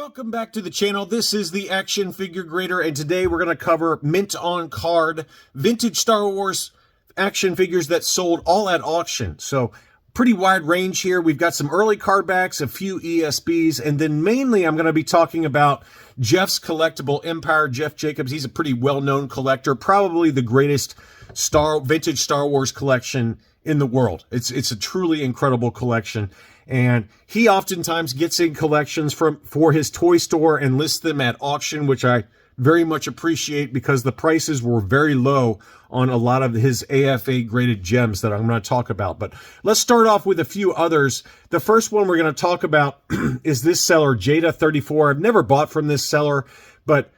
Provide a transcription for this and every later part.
Welcome back to the channel. This is the Action Figure Grader, and today we're going to cover mint on card vintage Star Wars action figures that sold all at auction. So pretty wide range here. We've got some early card backs, a few ESBs, and then mainly I'm going to be talking about Jeff's collectible empire. Jeff Jacobs, he's a pretty well-known collector, probably the greatest vintage Star Wars collection in the world. It's a truly incredible collection. And he oftentimes gets in collections for his toy store and lists them at auction, which I very much appreciate because the prices were very low on a lot of his AFA graded gems that I'm going to talk about. But let's start off with a few others. The first one we're going to talk about is this seller, Jada34. I've never bought from this seller, but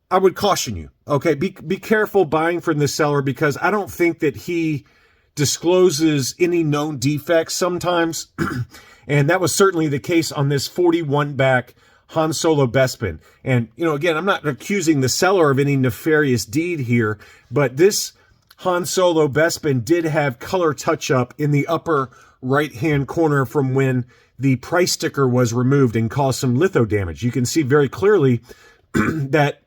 I would caution you, okay? Be careful buying from this seller because I don't think that he discloses any known defects sometimes. And that was certainly the case on this 41 back Han Solo Bespin. And, you know, again, I'm not accusing the seller of any nefarious deed here, but this Han Solo Bespin did have color touch-up in the upper right-hand corner from when the price sticker was removed and caused some litho damage. You can see very clearly that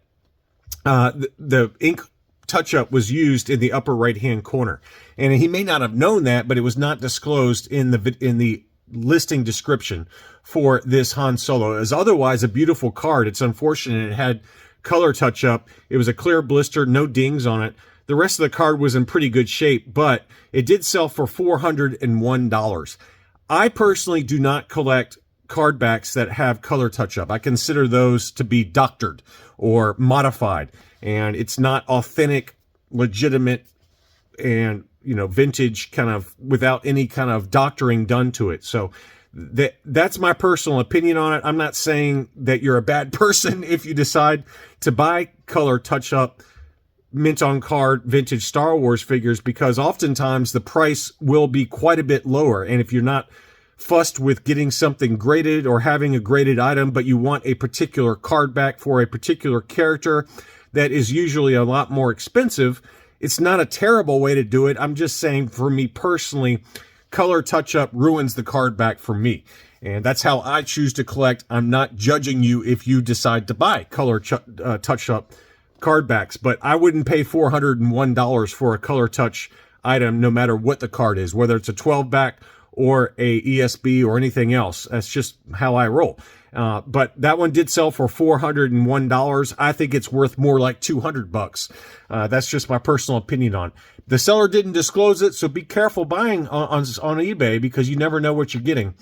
the ink touch-up was used in the upper right-hand corner. And he may not have known that, but it was not disclosed in the listing description for this Han Solo. It was otherwise a beautiful card. It's unfortunate it had color touch-up. It was a clear blister, no dings on it. The rest of the card was in pretty good shape, but it did sell for $401. I personally do not collect card backs that have color touch-up. I consider those to be doctored or modified, and it's not authentic, legitimate, and vintage kind of without any kind of doctoring done to it. So that's my personal opinion on it. I'm not saying that you're a bad person if you decide to buy color touch-up mint on card vintage Star Wars figures, because oftentimes the price will be quite a bit lower. And if you're not fussed with getting something graded or having a graded item, but you want a particular card back for a particular character that is usually a lot more expensive, it's not a terrible way to do it. I'm just saying, for me personally, color touch-up ruins the card back for me. And that's how I choose to collect. I'm not judging you if you decide to buy color touch-up card backs, but I wouldn't pay $401 for a color touch item no matter what the card is, whether it's a 12-back or a ESB or anything else. That's just how I roll. But that one did sell for $401. I think it's worth more like $200. That's just my personal opinion on it. The seller didn't disclose it, so be careful buying on eBay because you never know what you're getting.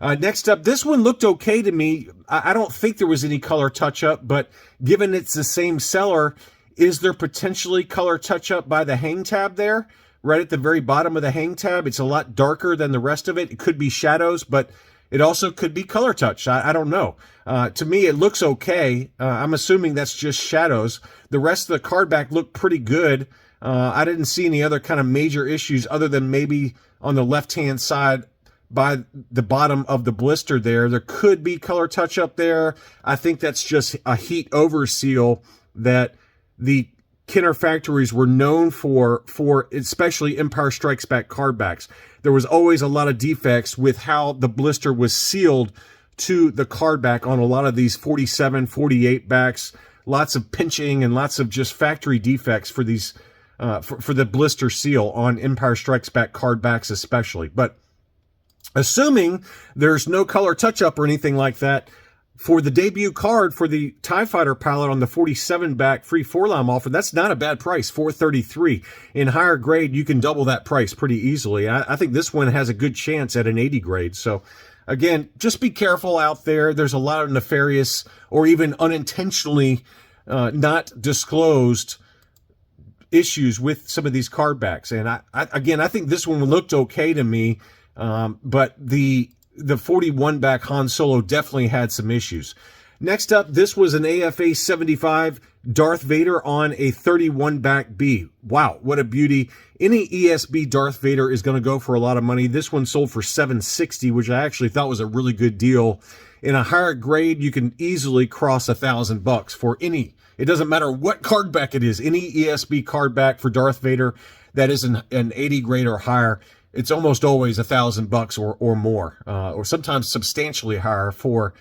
Next up, this one looked okay to me. I don't think there was any color touch-up, but given it's the same seller, is there potentially color touch-up by the hang tab there? Right at the very bottom of the hang tab, it's a lot darker than the rest of it. It could be shadows, but it also could be color touch. I don't know. To me, it looks okay. I'm assuming that's just shadows. The rest of the card back looked pretty good. I didn't see any other kind of major issues other than maybe on the left-hand side by the bottom of the blister there. There could be color touch up there. I think that's just a heat over seal that the Kenner factories were known for especially Empire Strikes Back card backs. There was always a lot of defects with how the blister was sealed to the card back on a lot of these 47, 48 backs. Lots of pinching and lots of just factory defects for these for the blister seal on Empire Strikes Back card backs especially. But assuming there's no color touch-up or anything like that, for the debut card for the TIE Fighter palette on the 47 back free 4-line offer, that's not a bad price, $433. In higher grade, you can double that price pretty easily. I think this one has a good chance at an 80 grade. So again, just be careful out there. There's a lot of nefarious or even unintentionally not disclosed issues with some of these card backs. And I think this one looked okay to me, but the 41 back Han Solo definitely had some issues. Next up, this was an AFA 75 Darth Vader on a 31 back B. Wow, what a beauty. Any ESB Darth Vader is going to go for a lot of money. This one sold for $760, which I actually thought was a really good deal. In a higher grade, you can easily cross $1,000 for any. It doesn't matter what card back it is. Any ESB card back for Darth Vader that is an 80 grade or higher, it's almost always $1,000 or more, or sometimes substantially higher for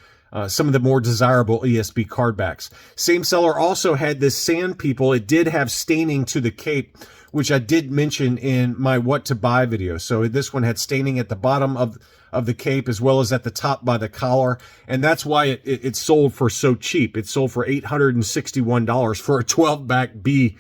some of the more desirable ESB card backs. Same seller also had this Sand People. It did have staining to the cape, which I did mention in my what to buy video. So this one had staining at the bottom of the cape as well as at the top by the collar, and that's why it sold for so cheap. It sold for $861 for a 12-back B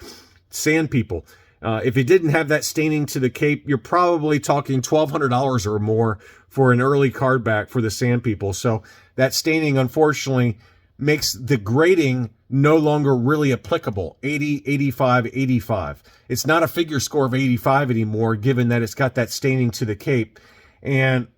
Sand People. If it didn't have that staining to the cape, you're probably talking $1,200 or more for an early card back for the Sand People. So that staining, unfortunately, makes the grading no longer really applicable. 80, 85, 85. It's not a figure score of 85 anymore, given that it's got that staining to the cape. And,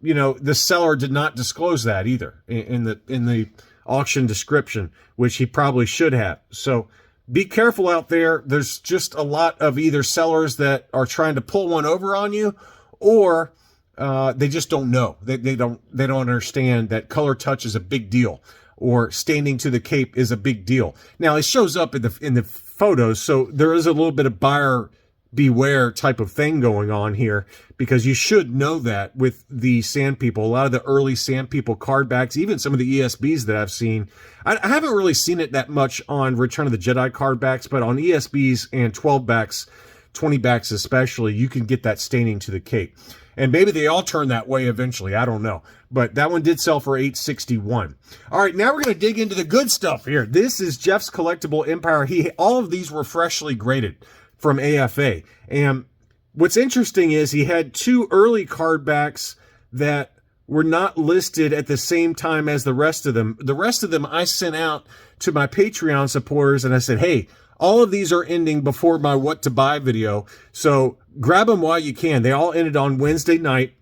you know, the seller did not disclose that either in the auction description, which he probably should have. So be careful out there. There's just a lot of either sellers that are trying to pull one over on you, or they just don't know. They don't understand that color touch is a big deal, or staining to the cape is a big deal. Now it shows up in the photos, so there is a little bit of buyer beware type of thing going on here, because you should know that with the Sand People. A lot of the early Sand People card backs, even some of the ESBs that I've seen, I haven't really seen it that much on Return of the Jedi card backs, but on ESBs and 12 backs, 20 backs especially, you can get that staining to the cape. And maybe they all turn that way eventually. I don't know. But that one did sell for $861. All right, now we're going to dig into the good stuff here. This is Jeff's Collectible Empire. All of these were freshly graded from AFA. And what's interesting is he had two early card backs that were not listed at the same time as the rest of them. The rest of them I sent out to my Patreon supporters, and I said, hey, all of these are ending before my what to buy video, so grab them while you can. They all ended on Wednesday night.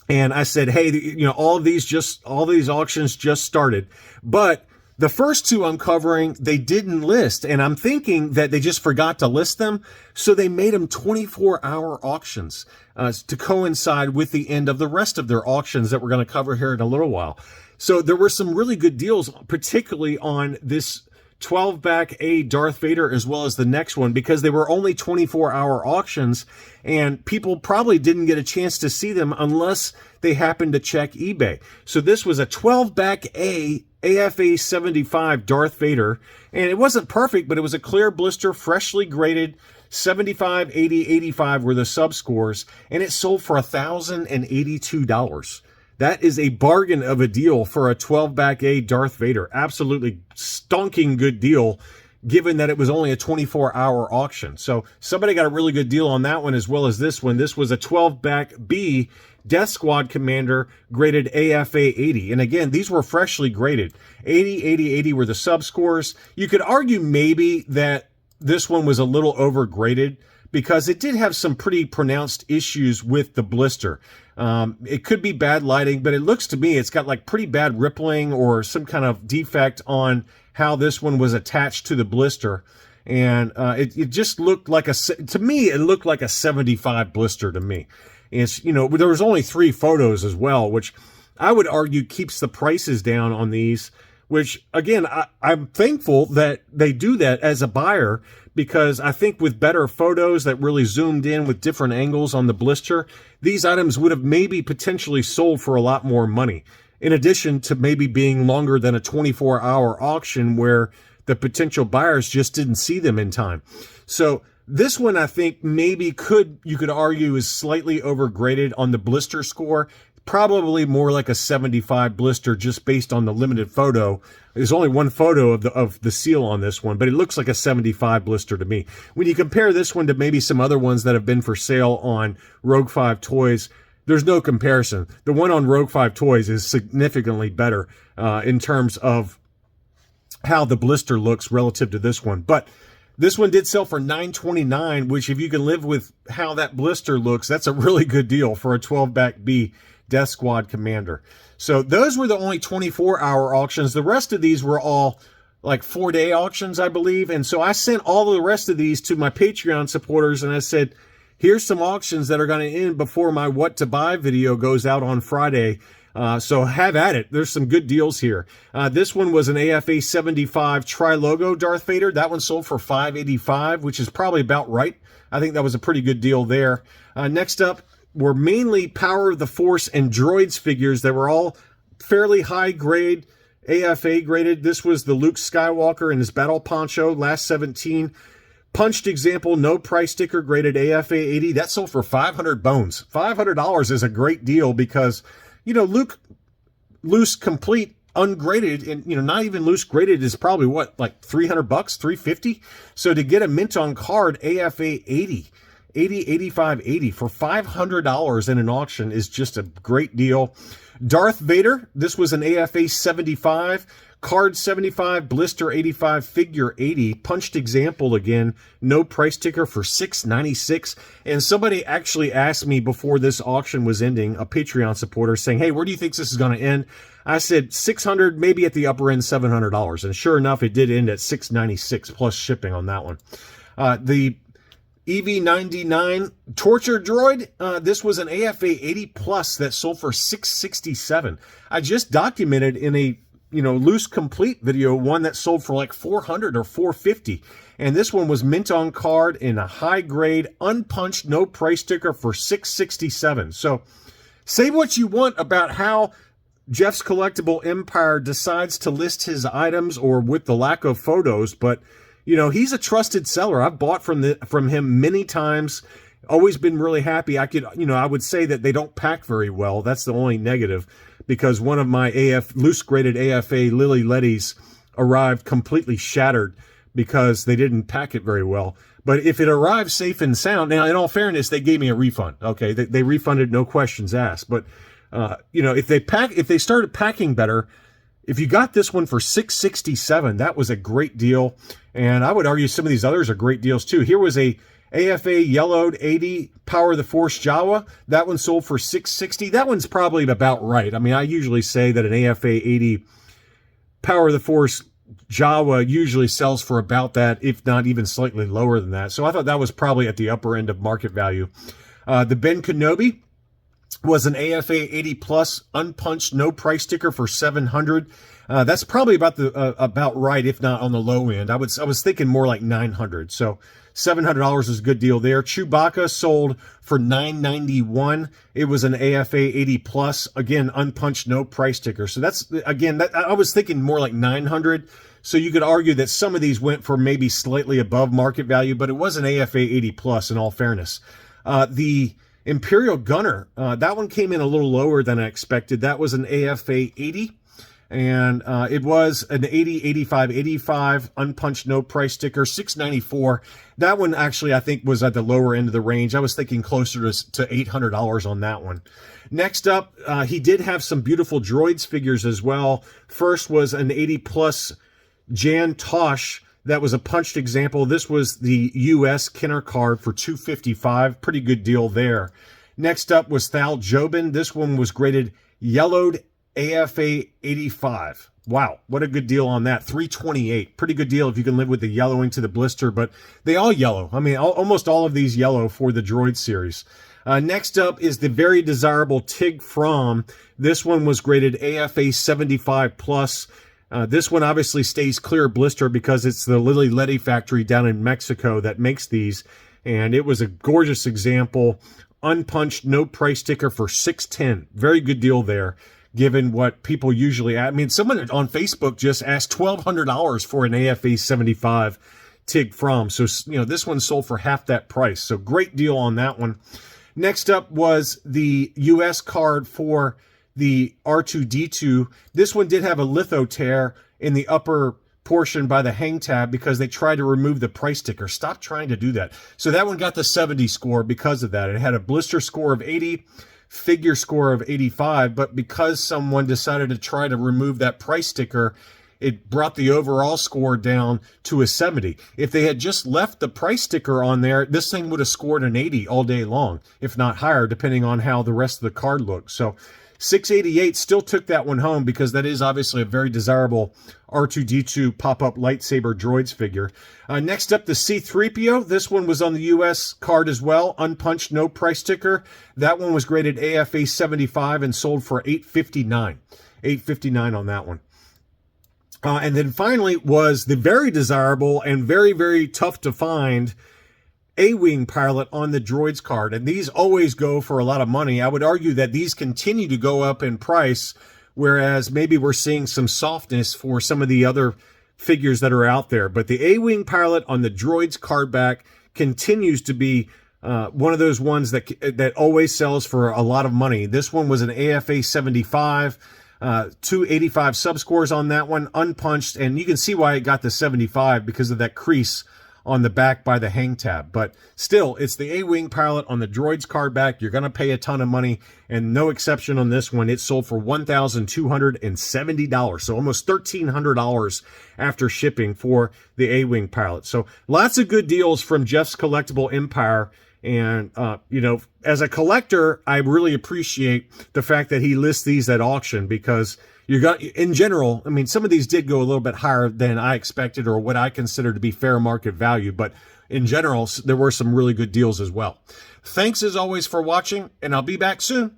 And I said, hey, you know, all these auctions just started, but the first two I'm covering, they didn't list, and I'm thinking that they just forgot to list them, so they made them 24-hour auctions to coincide with the end of the rest of their auctions that we're going to cover here in a little while. So there were some really good deals, particularly on this 12-back A Darth Vader as well as the next one, because they were only 24-hour auctions, and people probably didn't get a chance to see them unless they happened to check eBay. So this was a 12-back A AFA 75 Darth Vader, and it wasn't perfect, but it was a clear blister, freshly graded. 75, 80, 85 were the sub scores, and it sold for $1,082. That is a bargain of a deal for a 12-back A Darth Vader. Absolutely stonking good deal, given that it was only a 24-hour auction. So somebody got a really good deal on that one as well as this one. This was a 12-back B Death Squad Commander graded AFA 80. And again, these were freshly graded. 80, 80, 80 were the sub scores. You could argue maybe that this one was a little overgraded because it did have some pretty pronounced issues with the blister. It could be bad lighting, but it looks to me it's got like pretty bad rippling or some kind of defect on how this one was attached to the blister. And it just looked like to me, it looked like a 75 blister to me. It's, you know, there was only 3 photos as well, which I would argue keeps the prices down on these, which again, I'm thankful that they do that as a buyer, because I think with better photos that really zoomed in with different angles on the blister, these items would have maybe potentially sold for a lot more money, in addition to maybe being longer than a 24-hour auction where the potential buyers just didn't see them in time. So this one, I think maybe you could argue is slightly overgraded on the blister score. Probably more like a 75 blister just based on the limited photo. There's only one photo of the seal on this one, but it looks like a 75 blister to me. When you compare this one to maybe some other ones that have been for sale on Rogue 5 Toys, there's no comparison. The one on Rogue 5 Toys is significantly better in terms of how the blister looks relative to this one. But this one did sell for $929, which if you can live with how that blister looks, that's a really good deal for a 12-back B Death Squad Commander. So those were the only 24-hour auctions. The rest of these were all like 4-day auctions, I believe. And so I sent all of the rest of these to my Patreon supporters, and I said, here's some auctions that are going to end before my what to buy video goes out on Friday. So have at it. There's some good deals here. This one was an AFA 75 Tri-Logo Darth Vader. That one sold for $585, which is probably about right. I think that was a pretty good deal there. Next up were mainly Power of the Force and Droids figures that were all fairly high grade, AFA graded. This was the Luke Skywalker in his battle poncho, last 17. Punched example, no price sticker, graded AFA 80. That sold for 500 bones. $500 is a great deal because, you know, Luke loose complete ungraded, and, you know, not even loose graded is probably what, like $300, $350. So to get a mint on card AFA 80, 85, 80 for $500 in an auction is just a great deal. Darth Vader, this was an AFA 75, card 75, blister 85, figure 80, punched example again, no price sticker for $6.96. And somebody actually asked me before this auction was ending, a Patreon supporter, saying, hey, where do you think this is going to end? I said $600, maybe at the upper end $700. And sure enough, it did end at $6.96 plus shipping on that one. The EV99 Torture Droid, this was an AFA 80 plus that sold for $667. I just documented in a, you know, loose complete video one that sold for like $400 or $450, and this one was mint on card in a high grade, unpunched, no price sticker for $667. So say what you want about how Jeff's Collectible Empire decides to list his items or with the lack of photos, but you know, he's a trusted seller. I've bought from him many times. Always been really happy. I would say that they don't pack very well. That's the only negative, because one of my loose graded AFA Lily Lettys arrived completely shattered because they didn't pack it very well. But if it arrived safe and sound, now in all fairness, they gave me a refund. Okay, they refunded, no questions asked. But you know, if they started packing better. If you got this one for $667, that was a great deal. And I would argue some of these others are great deals too. Here was a AFA yellowed 80 Power of the Force Jawa. That one sold for $660. That one's probably about right. I mean, I usually say that an AFA 80 Power of the Force Jawa usually sells for about that, if not even slightly lower than that. So I thought that was probably at the upper end of market value. The Ben Kenobi was an AFA 80 plus unpunched, no price sticker for $700. That's probably about right, if not on the low end. I was thinking more like $900. So $700 is a good deal there. Chewbacca sold for $991. It was an AFA 80 plus, again unpunched, no price sticker. So that's again, I was thinking more like $900. So you could argue that some of these went for maybe slightly above market value, but it was an AFA 80 plus in all fairness. The Imperial Gunner, that one came in a little lower than I expected. That was an AFA 80, and it was an 80, 85, 85, unpunched, no price sticker, $694. That one actually, I think, was at the lower end of the range. I was thinking closer to $800 on that one. Next up, he did have some beautiful Droids figures as well. First was an 80 plus Jan Tosh. That was a punched example. This was the U.S. Kenner card for $255. Pretty good deal there. Next up was Thal Jobin. This one was graded yellowed AFA 85. Wow, what a good deal on that. $328. Pretty good deal if you can live with the yellowing to the blister, but they all yellow. I mean, almost all of these yellow for the Droid series. Next up is the very desirable Tig From. This one was graded AFA 75 plus. This one obviously stays clear blister because it's the Lily Letty factory down in Mexico that makes these. And it was a gorgeous example. Unpunched, no price sticker for $610. Very good deal there, given what people usually... I mean, someone on Facebook just asked $1,200 for an AFA 75 Tig From. So, you know, this one sold for half that price. So great deal on that one. Next up was the U.S. card for the R2-D2. This one did have a litho tear in the upper portion by the hang tab because they tried to remove the price sticker. Stop trying to do that. So that one got the 70 score because of that. It had a blister score of 80, figure score of 85, but because someone decided to try to remove that price sticker, it brought the overall score down to a 70. If they had just left the price sticker on there, this thing would have scored an 80 all day long, if not higher, depending on how the rest of the card looked. So $688 still took that one home because that is obviously a very desirable R2-D2 pop-up lightsaber droids figure. Next up, the C-3PO. This one was on the U.S. card as well. Unpunched, no price sticker. That one was graded AFA 75 and sold for $859. $859 on that one. And then finally was the very desirable and very, very tough to find A-Wing pilot on the Droids card. And these always go for a lot of money. I would argue that these continue to go up in price whereas maybe we're seeing some softness for some of the other figures that are out there. But the A-Wing pilot on the Droids card back continues to be one of those ones that always sells for a lot of money. This one was an AFA 75, 285 subscores on that one, unpunched, and you can see why it got the 75 because of that crease on the back by the hang tab. But still, it's the A-Wing pilot on the Droids card back. You're going to pay a ton of money, and no exception on this one. It sold for $1,270, so almost $1,300 after shipping for the A-Wing pilot. So lots of good deals from Jeff's Collectible Empire. And, you know, as a collector, I really appreciate the fact that he lists these at auction, because in general, I mean, some of these did go a little bit higher than I expected or what I consider to be fair market value. But in general, there were some really good deals as well. Thanks as always for watching, and I'll be back soon.